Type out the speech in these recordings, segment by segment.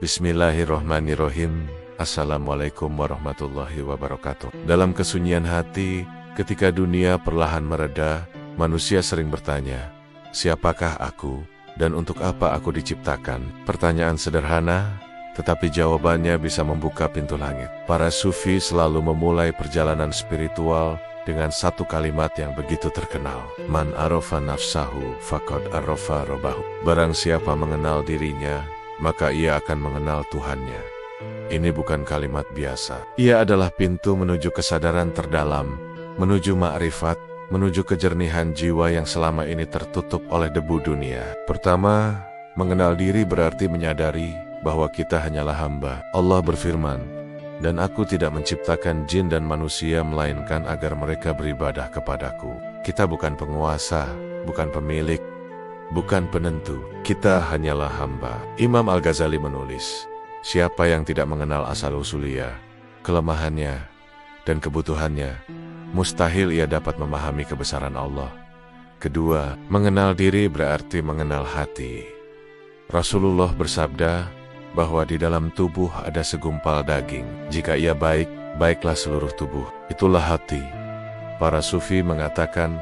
Bismillahirrohmanirrohim. Assalamualaikum warahmatullahi wabarakatuh. Dalam kesunyian hati, ketika dunia perlahan mereda, manusia sering bertanya, siapakah aku dan untuk apa aku diciptakan? Pertanyaan sederhana, tetapi jawabannya bisa membuka pintu langit. Para sufi selalu memulai perjalanan spiritual dengan satu kalimat yang begitu terkenal. Man arafa nafsahu faqad arafa robbahu. Barang siapa mengenal dirinya, maka ia akan mengenal Tuhannya. Ini bukan kalimat biasa. Ia adalah pintu menuju kesadaran terdalam, menuju ma'rifat, menuju kejernihan jiwa yang selama ini tertutup oleh debu dunia. Pertama, mengenal diri berarti menyadari bahwa kita hanyalah hamba. Allah berfirman, dan aku tidak menciptakan jin dan manusia melainkan agar mereka beribadah kepadaku. Kita bukan penguasa, bukan pemilik, bukan penentu, kita hanyalah hamba. Imam Al-Ghazali menulis, siapa yang tidak mengenal asal-usuliyah, kelemahannya, dan kebutuhannya, mustahil ia dapat memahami kebesaran Allah. Kedua, mengenal diri berarti mengenal hati. Rasulullah bersabda bahwa di dalam tubuh ada segumpal daging. Jika ia baik, baiklah seluruh tubuh. Itulah hati. Para sufi mengatakan,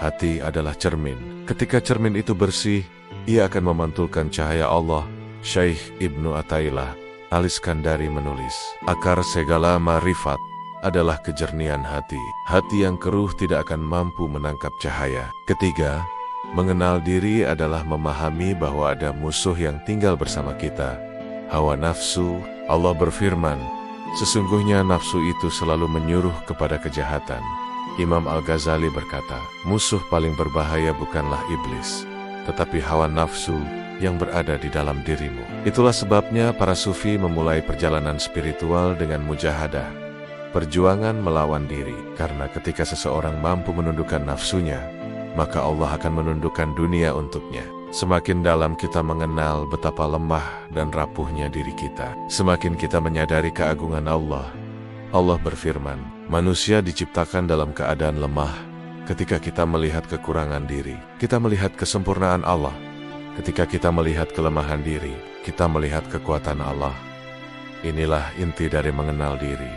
hati adalah cermin. Ketika cermin itu bersih, ia akan memantulkan cahaya Allah. Syekh Ibnu Athaillah Al-Iskandari menulis, akar segala ma'rifat adalah kejernihan hati. Hati yang keruh tidak akan mampu menangkap cahaya. Ketiga, mengenal diri adalah memahami bahwa ada musuh yang tinggal bersama kita, hawa nafsu. Allah berfirman, sesungguhnya nafsu itu selalu menyuruh kepada kejahatan. Imam Al-Ghazali berkata, musuh paling berbahaya bukanlah iblis, tetapi hawa nafsu yang berada di dalam dirimu. Itulah sebabnya para sufi memulai perjalanan spiritual dengan mujahadah, perjuangan melawan diri. Karena ketika seseorang mampu menundukkan nafsunya, maka Allah akan menundukkan dunia untuknya. Semakin dalam kita mengenal betapa lemah dan rapuhnya diri kita, semakin kita menyadari keagungan Allah. Allah berfirman, manusia diciptakan dalam keadaan lemah. Ketika kita melihat kekurangan diri, kita melihat kesempurnaan Allah. Ketika kita melihat kelemahan diri, kita melihat kekuatan Allah. Inilah inti dari mengenal diri.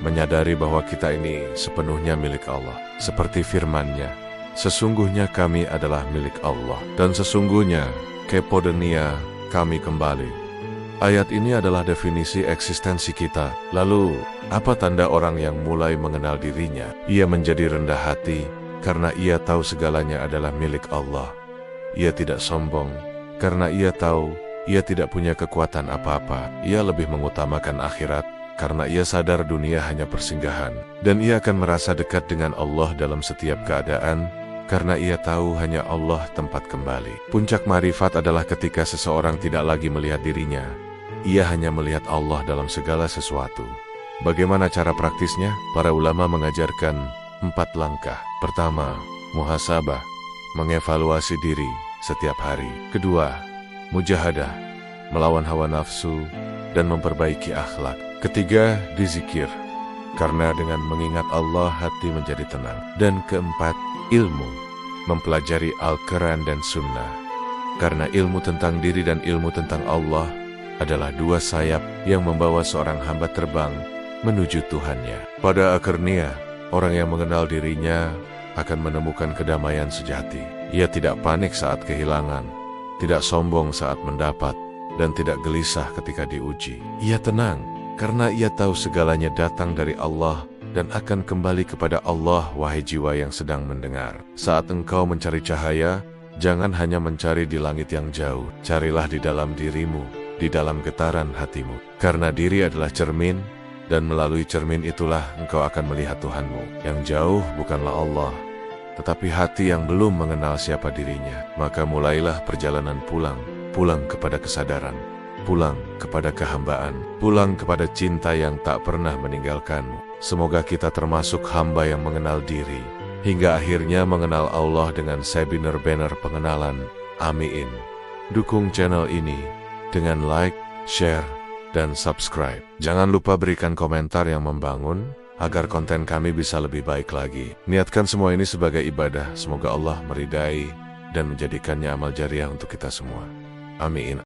Menyadari bahwa kita ini sepenuhnya milik Allah. Seperti firman-Nya, sesungguhnya kami adalah milik Allah, dan sesungguhnya kepodenia kami kembali. Ayat ini adalah definisi eksistensi kita. Lalu, apa tanda orang yang mulai mengenal dirinya? Ia menjadi rendah hati, karena ia tahu segalanya adalah milik Allah. Ia tidak sombong, karena ia tahu ia tidak punya kekuatan apa-apa. Ia lebih mengutamakan akhirat, karena ia sadar dunia hanya persinggahan. Dan ia akan merasa dekat dengan Allah dalam setiap keadaan, karena ia tahu hanya Allah tempat kembali. Puncak ma'rifat adalah ketika seseorang tidak lagi melihat dirinya. Ia hanya melihat Allah dalam segala sesuatu. Bagaimana cara praktisnya? Para ulama mengajarkan 4 langkah. Pertama, muhasabah, mengevaluasi diri setiap hari. Kedua, mujahadah, melawan hawa nafsu dan memperbaiki akhlak. Ketiga, dizikir, karena dengan mengingat Allah hati menjadi tenang. Dan keempat, ilmu, mempelajari Al-Quran dan Sunnah. Karena ilmu tentang diri dan ilmu tentang Allah adalah 2 sayap yang membawa seorang hamba terbang menuju Tuhannya. Pada akhirnya, orang yang mengenal dirinya akan menemukan kedamaian sejati. Ia tidak panik saat kehilangan, tidak sombong saat mendapat, dan tidak gelisah ketika diuji. Ia tenang, karena ia tahu segalanya datang dari Allah dan akan kembali kepada Allah. Wahai jiwa yang sedang mendengar, saat engkau mencari cahaya, jangan hanya mencari di langit yang jauh. Carilah di dalam dirimu, di dalam getaran hatimu. Karena diri adalah cermin, dan melalui cermin itulah engkau akan melihat Tuhanmu. Yang jauh bukanlah Allah, tetapi hati yang belum mengenal siapa dirinya. Maka mulailah perjalanan pulang kepada kesadaran, pulang kepada kehambaan, pulang kepada cinta yang tak pernah meninggalkanmu. Semoga kita termasuk hamba yang mengenal diri, hingga akhirnya mengenal Allah dengan sebenar-benar pengenalan. Amin. Dukung channel ini dengan like, share, dan subscribe. Jangan lupa berikan komentar yang membangun, agar konten kami bisa lebih baik lagi. Niatkan semua ini sebagai ibadah. Semoga Allah meridai dan menjadikannya amal jariah untuk kita semua. Amin.